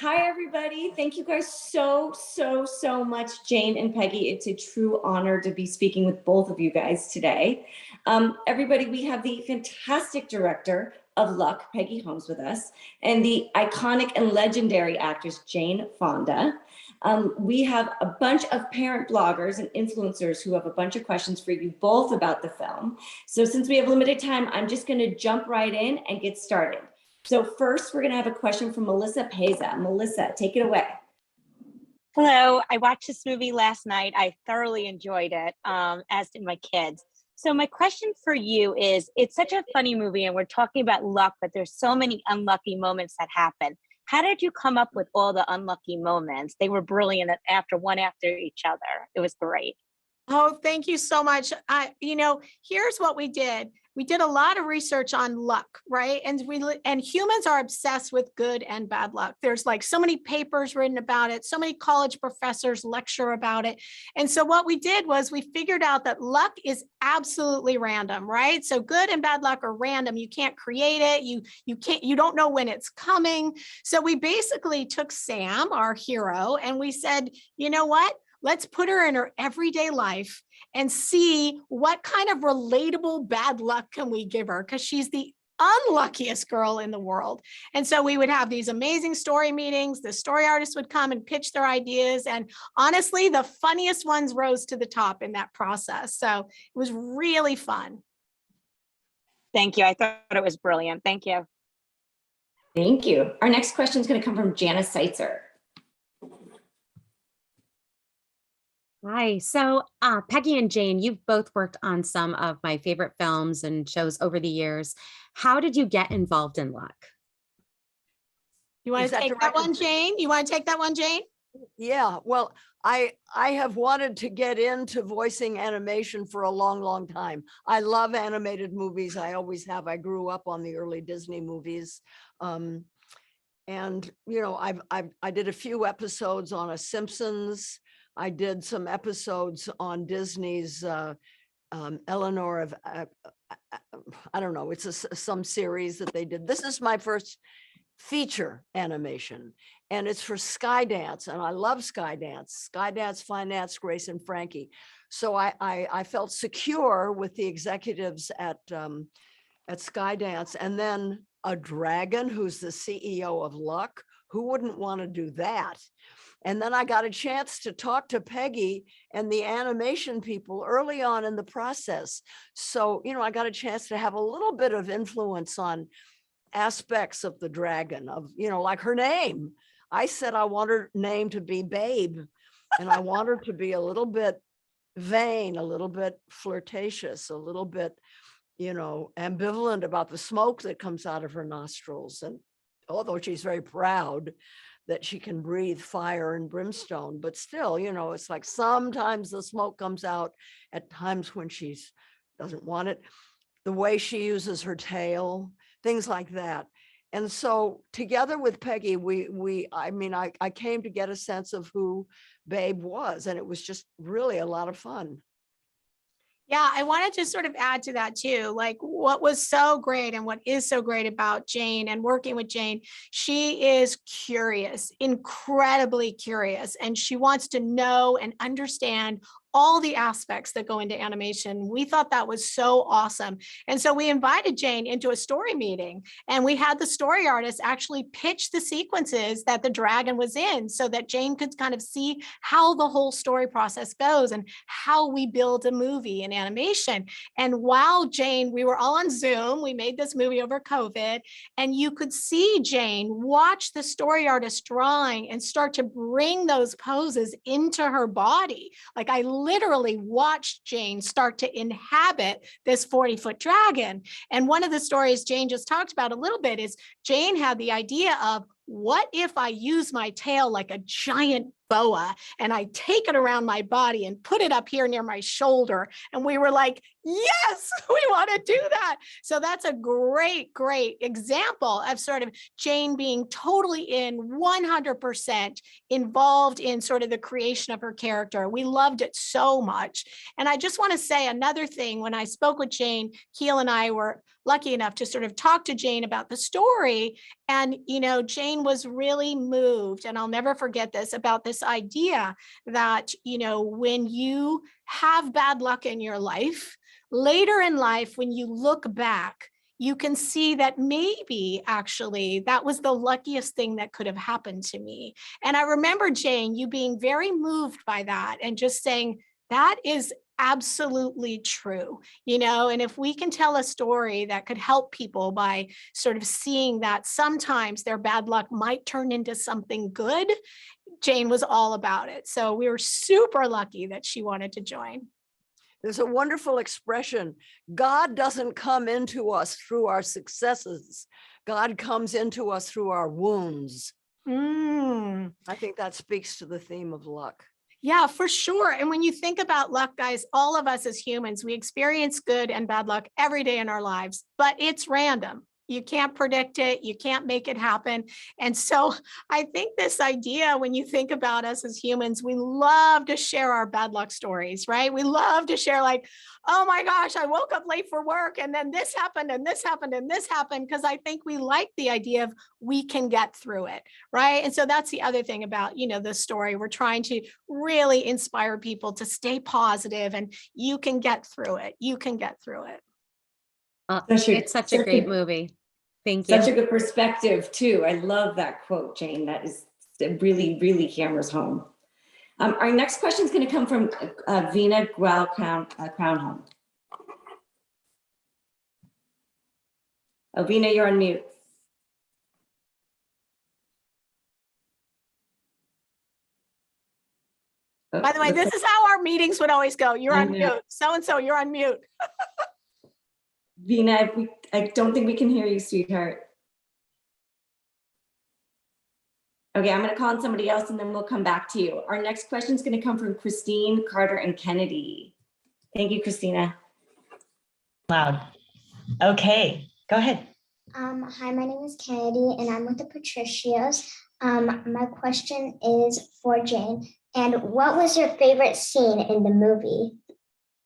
Hi, everybody. Thank you guys so much, Jane and Peggy. It's a true honor to be speaking with both of you guys today. Everybody, we have the fantastic director of Luck, Peggy Holmes, with us, and the iconic and legendary actress, Jane Fonda. We have a bunch of parent bloggers and influencers who have a bunch of questions for you both about the film. So since we have limited time, I'm just going to jump right in and get started. So first, we're going to have a question from Melissa Peza. Melissa, take it away. Hello, I watched this movie last night. I thoroughly enjoyed it, as did my kids. So my question for you is, it's such a funny movie and we're talking about luck, but there's so many unlucky moments that happen. How did you come up with all the unlucky moments? They were brilliant after each other. It was great. Oh, thank you so much. Here's what we did. We did a lot of research on luck, right? And humans are obsessed with good and bad luck. There's like so many papers written about it. So many college professors lecture about it. And so what we did was we figured out that luck is absolutely random, right? So good and bad luck are random. You can't create it. You don't know when it's coming. So we basically took Sam, our hero, and we said, you know what? Let's put her in her everyday life and see what kind of relatable bad luck can we give her, because she's the unluckiest girl in the world. And so we would have these amazing story meetings. The story artists would come and pitch their ideas. And honestly, the funniest ones rose to the top in that process. So it was really fun. Thank you. I thought it was brilliant. Thank you. Thank you. Our next question is going to come from Janice Seitzer. Hi. So Peggy and Jane, you've both worked on some of my favorite films and shows over the years. How did you get involved in Luck? You want to take that one, Jane? Yeah, well, I have wanted to get into voicing animation for a long time. I love animated movies. I always have. I grew up on the early Disney movies. And I did a few episodes on a Simpsons. I did some episodes on Disney's Eleanor of, I don't know, it's some series that they did. This is my first feature animation, and it's for Skydance, and I love Skydance, Finance, Grace and Frankie. So I felt secure with the executives at Skydance, and then a dragon who's the CEO of Luck. Who wouldn't want to do that? And then I got a chance to talk to Peggy and the animation people early on in the process. So, I got a chance to have a little bit of influence on aspects of the dragon, of, like her name. I said I want her name to be Babe, and I want her to be a little bit vain, a little bit flirtatious, a little bit, ambivalent about the smoke that comes out of her nostrils. And although she's very proud that she can breathe fire and brimstone, but still, it's like sometimes the smoke comes out at times when she doesn't want it, the way she uses her tail, things like that. And so together with Peggy, I came to get a sense of who Babe was, and it was just really a lot of fun. Yeah, I wanted to sort of add to that too. Like, what was so great and what is so great about Jane and working with Jane, she is curious, incredibly curious, and she wants to know and understand all the aspects that go into animation. We thought that was so awesome. And so we invited Jane into a story meeting, and we had the story artist actually pitch the sequences that the dragon was in so that Jane could kind of see how the whole story process goes and how we build a movie in animation. And while Jane, we were all on Zoom, we made this movie over COVID, and you could see Jane watch the story artist drawing and start to bring those poses into her body. Like, I literally watched Jane start to inhabit this 40-foot dragon. And one of the stories Jane just talked about a little bit is Jane had the idea of, what if I use my tail like a giant boa and I take it around my body and put it up here near my shoulder. And we were like, yes, we want to do that. So that's a great, great example of sort of Jane being totally in 100% involved in sort of the creation of her character. We loved it so much. And I just want to say another thing. When I spoke with Jane, Keel and I were lucky enough to sort of talk to Jane about the story. And, you know, Jane was really moved, and I'll never forget this, about this idea that, you know, when you have bad luck in your life, later in life, when you look back, you can see that maybe actually that was the luckiest thing that could have happened to me. And I remember, Jane, you being very moved by that and just saying, that is absolutely true, you know, and if we can tell a story that could help people by sort of seeing that sometimes their bad luck might turn into something good, Jane was all about it. So we were super lucky that she wanted to join. There's a wonderful expression. God doesn't come into us through our successes. God comes into us through our wounds. I think that speaks to the theme of luck. Yeah, for sure. And when you think about luck, guys, all of us as humans, we experience good and bad luck every day in our lives, but it's random. You can't predict it. You can't make it happen. And so I think this idea, when you think about us as humans, we love to share our bad luck stories, right? We love to share like, oh my gosh, I woke up late for work and then this happened and this happened and this happened, because I think we like the idea of we can get through it, right? And so that's the other thing about, you know, this story. We're trying to really inspire people to stay positive, and you can get through it. You can get through it. It's such a great movie. Thank you. Such a good perspective too. I love that quote, Jane. That is, it really, really hammers home. Our next question is going to come from Vina Crownholm. Oh, Vina, you're on mute. Oh, By the way, this is how our meetings would always go. You're on mute. So-and-so, you're on mute. Vina, I don't think we can hear you, sweetheart. Okay, I'm going to call on somebody else and then we'll come back to you. Our next question is going to come from Christine, Carter, and Kennedy. Thank you, Christina. Loud. Okay, go ahead. Hi, my name is Kennedy and I'm with the Patricios. My question is for Jane. And what was your favorite scene in the movie?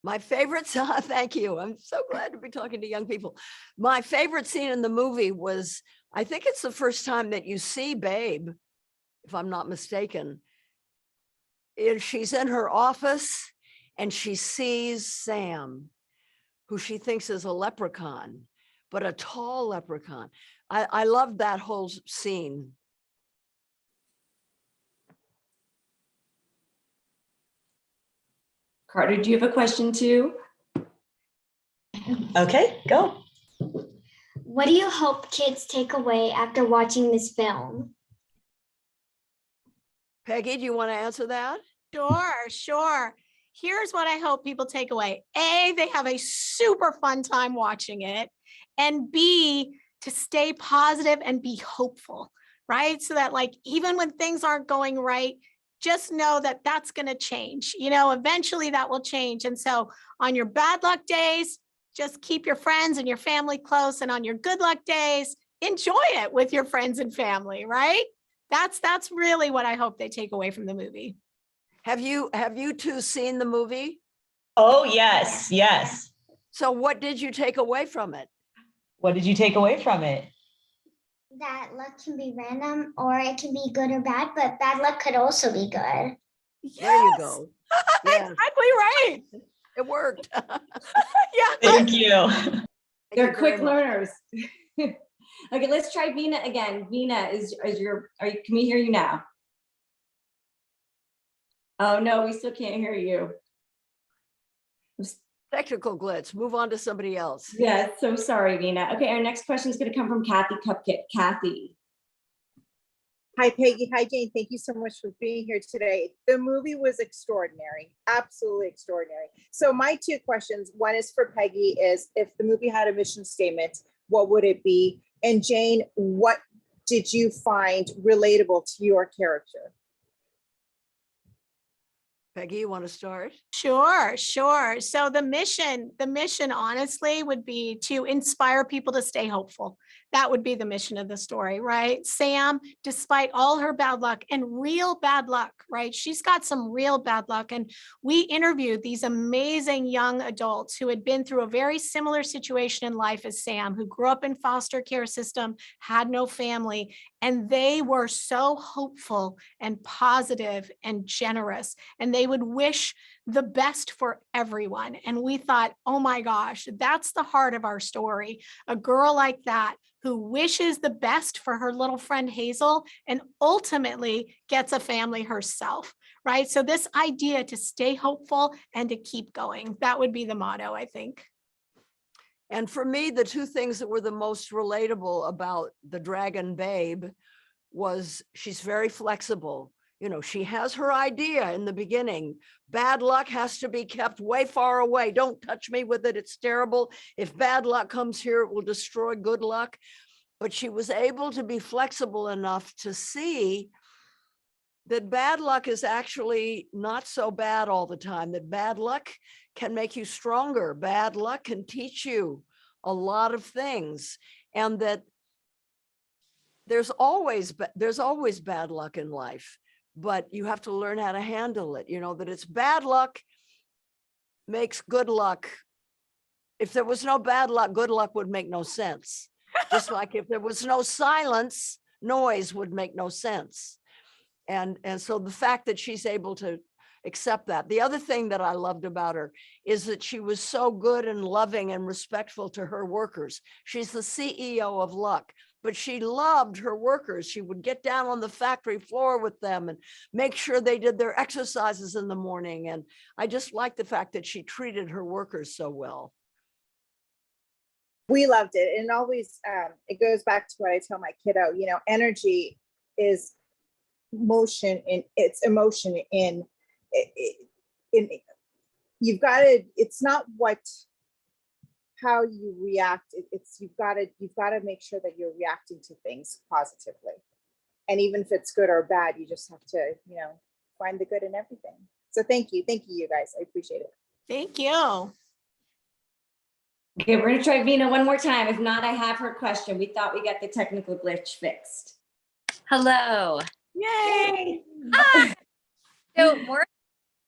My favorite song, thank you. I'm so glad to be talking to young people. My favorite scene in the movie was, I think it's the first time that you see Babe, if I'm not mistaken. She's in her office and she sees Sam, who she thinks is a leprechaun, but a tall leprechaun. I loved that whole scene. Carter, do you have a question too? Okay, go. What do you hope kids take away after watching this film? Peggy, do you want to answer that? Sure. Here's what I hope people take away. A, they have a super fun time watching it. And B, to stay positive and be hopeful, right? So that like, even when things aren't going right, just know that that's going to change. You know, eventually that will change. And so on your bad luck days, just keep your friends and your family close. And on your good luck days, enjoy it with your friends and family, right? That's really what I hope they take away from the movie. Have you two seen the movie? Oh, yes. So what did you take away from it? What did you take away from it? That luck can be random or it can be good or bad, but bad luck could also be good. Yes. There you go. Yes. Exactly right. It worked. Yeah. Thank you. They're quick learners. Okay, let's try Vina again. Vina, can we hear you now? Oh no, we still can't hear you. Technical glitch. Move on to somebody else. Yeah, so sorry, Vina. Okay, our next question is going to come from Kathy Cupcake. Kathy. Hi, Peggy. Hi, Jane. Thank you so much for being here today. The movie was extraordinary, absolutely extraordinary. So my two questions, one is for Peggy, is if the movie had a mission statement, what would it be? And Jane, what did you find relatable to your character? Peggy, you want to start? Sure, sure. So the mission honestly would be to inspire people to stay hopeful. That would be the mission of the story, right? Sam, despite all her bad luck and real bad luck, right? She's got some real bad luck. And we interviewed these amazing young adults who had been through a very similar situation in life as Sam, who grew up in foster care system, had no family, and they were so hopeful and positive and generous, and they would wish the best for everyone. And we thought, oh my gosh, that's the heart of our story. A girl like that who wishes the best for her little friend Hazel and ultimately gets a family herself, right? So this idea to stay hopeful and to keep going, that would be the motto, I think. And for me, the two things that were the most relatable about the Dragon Babe was she's very flexible. You know, she has her idea in the beginning. Bad luck has to be kept way far away. Don't touch me with it. It's terrible. If bad luck comes here, it will destroy good luck. But she was able to be flexible enough to see that bad luck is actually not so bad all the time, that bad luck can make you stronger. Bad luck can teach you a lot of things, and that there's always bad luck in life, but you have to learn how to handle it. You know, that it's bad luck makes good luck. If there was no bad luck, good luck would make no sense. Just like if there was no silence, noise would make no sense. And so the fact that she's able to accept that. The other thing that I loved about her is that she was so good and loving and respectful to her workers. She's the CEO of Luck, but she loved her workers. She would get down on the factory floor with them and make sure they did their exercises in the morning. And I just like the fact that she treated her workers so well. We loved it. And always, it goes back to what I tell my kiddo, you know, energy is motion, and it's emotion in you've got to, it's not how you react. You've got to make sure that you're reacting to things positively. And even if it's good or bad, you just have to, you know, find the good in everything. So thank you, you guys. I appreciate it. Thank you. Okay, we're gonna try Vina one more time. If not, I have her question. We thought we got the technical glitch fixed. Hello. Yay! So more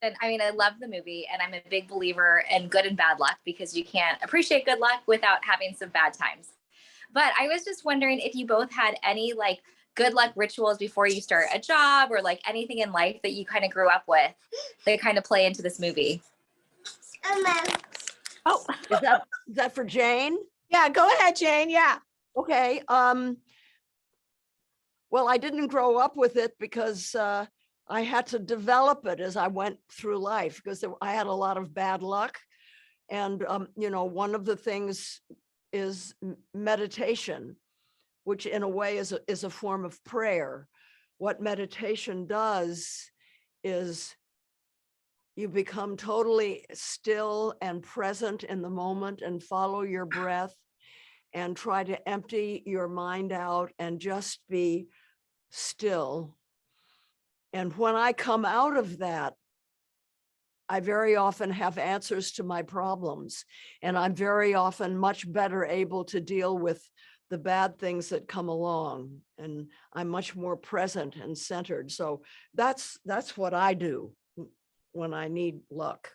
than, I mean, I love the movie, and I'm a big believer in good and bad luck, because you can't appreciate good luck without having some bad times. But I was just wondering if you both had any like good luck rituals before you start a job, or like anything in life that you kind of grew up with that kind of play into this movie. Oh, Is that for Jane? yeah, go ahead, Jane. Yeah. Okay. Well, I didn't grow up with it because I had to develop it as I went through life, because I had a lot of bad luck. And, you know, one of the things is meditation, which in a way is a form of prayer. What meditation does is you become totally still and present in the moment, and follow your breath and try to empty your mind out and just be still. And when I come out of that, I very often have answers to my problems, and I'm very often much better able to deal with the bad things that come along, and I'm much more present and centered. So that's what I do when I need luck.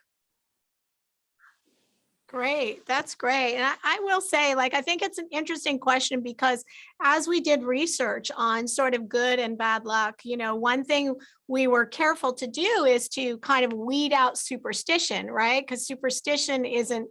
Great. That's great. And I will say, like, I think it's an interesting question, because as we did research on sort of good and bad luck, you know, one thing we were careful to do is to kind of weed out superstition, right? Because superstition isn't,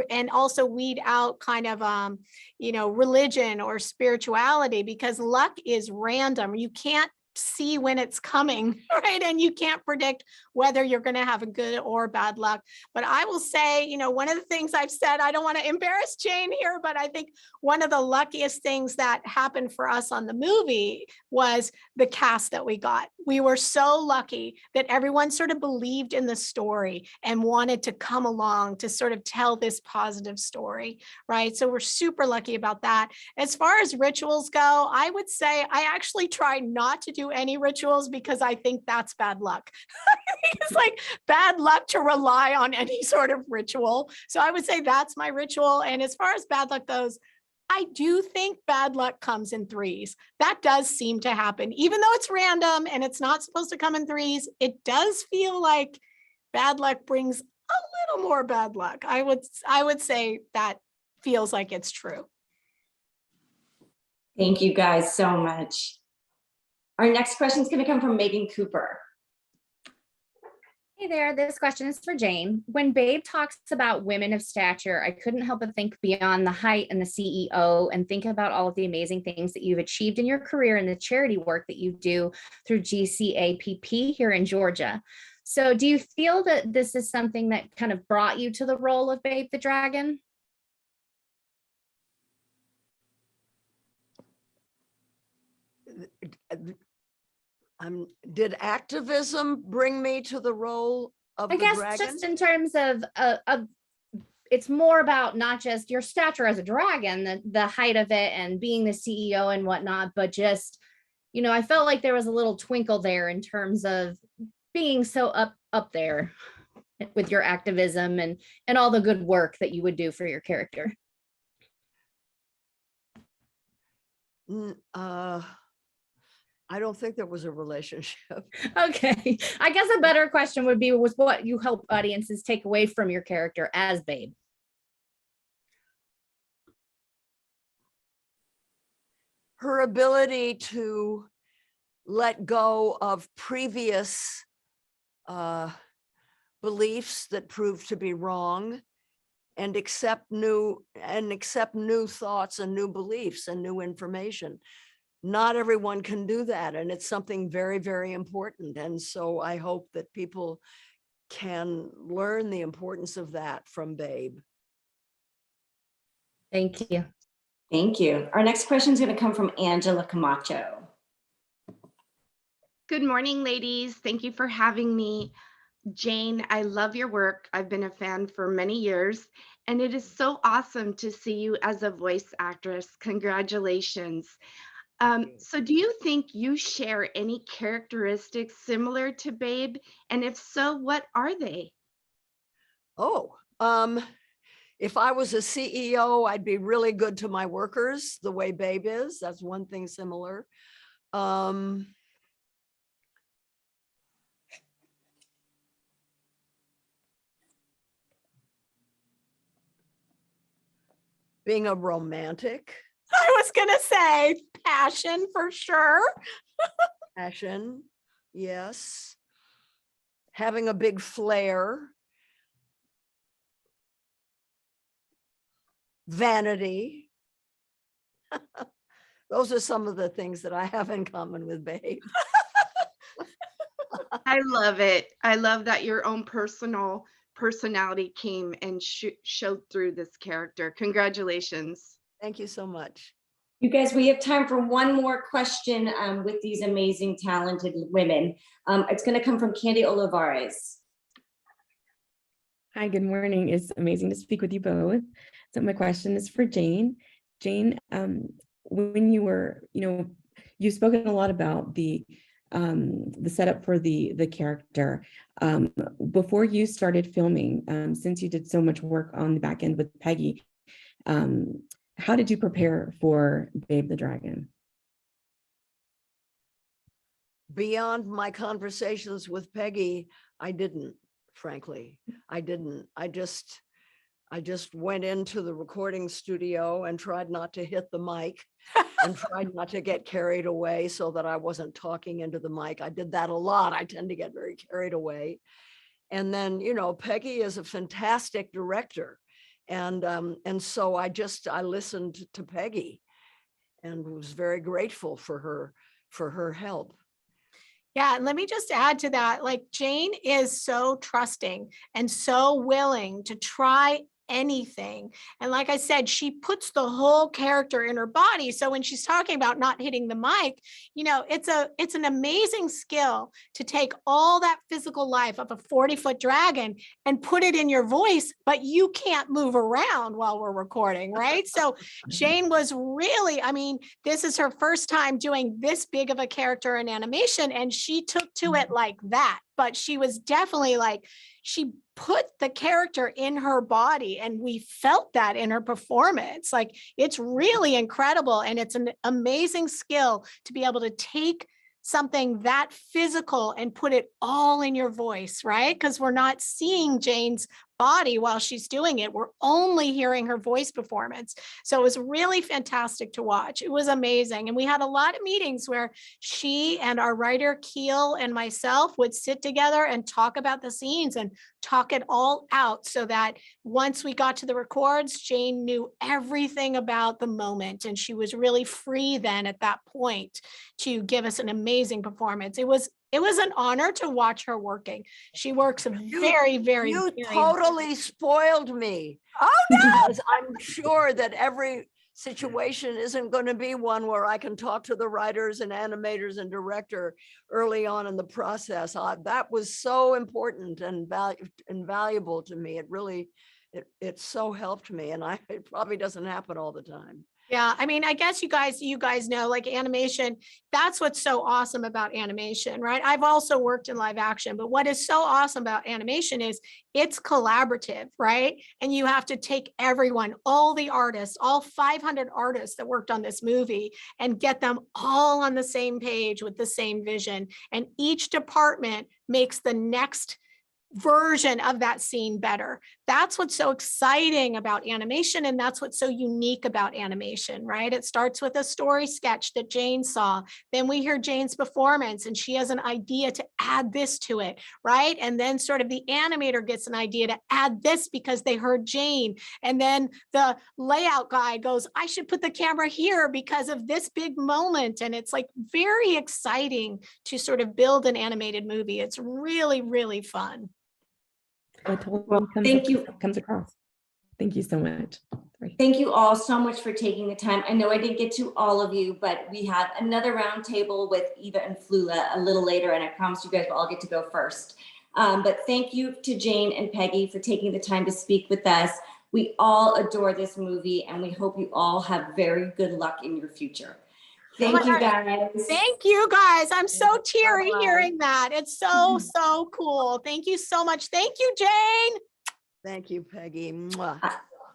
and also weed out kind of, you know, religion or spirituality, because luck is random. You can't see when it's coming, right? And you can't predict whether you're going to have a good or bad luck. But I will say, you know, one of the things I've said, I don't want to embarrass Jane here, but I think one of the luckiest things that happened for us on the movie was the cast that we got. We were so lucky that everyone sort of believed in the story and wanted to come along to sort of tell this positive story, right? So we're super lucky about that. As far as rituals go, I would say I actually try not to do do any rituals because I think that's bad luck. I think it's like bad luck to rely on any sort of ritual. So I would say that's my ritual. And as far as bad luck goes, I do think bad luck comes in threes. That does seem to happen, even though it's random and it's not supposed to come in threes. It does feel like bad luck brings a little more bad luck. I would say that feels like it's true. Thank you guys so much. Our next question is going to come from Megan Cooper. Hey there, this question is for Jane. When Babe talks about women of stature, I couldn't help but think beyond the height and the CEO and think about all of the amazing things that you've achieved in your career and the charity work that you do through GCAPP here in Georgia. So do you feel that this is something that kind of brought you to the role of Babe the Dragon? Did activism bring me to the role of I the guess dragon? just in terms of it's more about not just your stature as a dragon, the height of it and being the CEO and whatnot, but just, you know, I felt like there was a little twinkle there in terms of being so up there with your activism and all the good work that you would do for your character. I don't think there was a relationship. Okay. I guess a better question would be was what you hope audiences take away from your character as Babe. Her ability to let go of previous beliefs that proved to be wrong and accept new thoughts and new beliefs and new information. Not everyone can do that, and it's something very, very important. And so I hope that people can learn the importance of that from Babe. Thank you. Thank you. Our next question is going to come from Angela Camacho. Good morning, ladies. Thank you for having me. Jane, I love your work. I've been a fan for many years, and it is so awesome to see you as a voice actress. Congratulations. So do you think you share any characteristics similar to Babe? And if so, what are they? Oh, if I was a CEO, I'd be really good to my workers the way Babe is. That's one thing similar. Being a romantic. I was going to say passion for sure. Passion, yes. Having a big flair. Vanity. Those are some of the things that I have in common with Babe. I love it. I love that your own personal personality came and showed through this character. Congratulations. Thank you so much. You guys, we have time for one more question with these amazing, talented women. It's going to come from Candy Olivares. Hi, good morning. It's amazing to speak with you both. So my question is for Jane. Jane, when you were, you've spoken a lot about the setup for the character. Before you started filming, since you did so much work on the back end with Peggy, how did you prepare for Babe the Dragon? Beyond my conversations with Peggy, I didn't, frankly. I didn't. I just went into the recording studio and tried not to hit the mic and tried not to get carried away so that I wasn't talking into the mic. I did that a lot. I tend to get very carried away. And then, Peggy is a fantastic director. And so I listened to Peggy and was very grateful for her help. Yeah, and let me just add to that, like Jane is so trusting and so willing to try anything. And like I said, she puts the whole character in her body. So when she's talking about not hitting the mic, you know, it's an amazing skill to take all that physical life of a 40-foot dragon and put it in your voice, but you can't move around while we're recording, right? So Jane was really, I mean, this is her first time doing this big of a character in animation, and she took to it like that. But she was definitely like, she put the character in her body, and we felt that in her performance. Like, it's really incredible, and it's an amazing skill to be able to take something that physical and put it all in your voice, right? Because we're not seeing Jane's body while she's doing it. We're only hearing her voice performance. So it was really fantastic to watch. It was amazing. And we had a lot of meetings where she and our writer Keel and myself would sit together and talk about the scenes and talk it all out, so that once we got to the records, Jane knew everything about the moment, and she was really free then at that point to give us an amazing performance. It was an honor to watch her working. She works very, very, You very totally spoiled me. Oh no! Because I'm sure that every situation isn't going to be one where I can talk to the writers and animators and director early on in the process. That was so important and valuable to me. It really, it so helped me, and it probably doesn't happen all the time. Yeah, I mean, I guess you guys know, like, animation, that's what's so awesome about animation, right? I've also worked in live action, but what is so awesome about animation is it's collaborative, right? And you have to take everyone, all the artists, all 500 artists that worked on this movie, and get them all on the same page with the same vision. And each department makes the next version of that scene better. That's what's so exciting about animation, and that's what's so unique about animation, right? It starts with a story sketch that Jane saw. Then we hear Jane's performance, and she has an idea to add this to it, right? And then sort of the animator gets an idea to add this because they heard Jane. And then the layout guy goes, I should put the camera here because of this big moment. And it's like very exciting to sort of build an animated movie. It's really, really fun. Well, thank you. Comes across. Thank you so much. Sorry. Thank you all so much for taking the time. I know I didn't get to all of you, but we have another roundtable with Eva and Flula a little later, and I promise you guys will all get to go first. But thank you to Jane and Peggy for taking the time to speak with us. We all adore this movie, and we hope you all have very good luck in your future. Thank you, guys. Thank you, guys. I'm so teary hearing that. It's so cool. Thank you so much. Thank you, Jane. Thank you, Peggy. Mwah.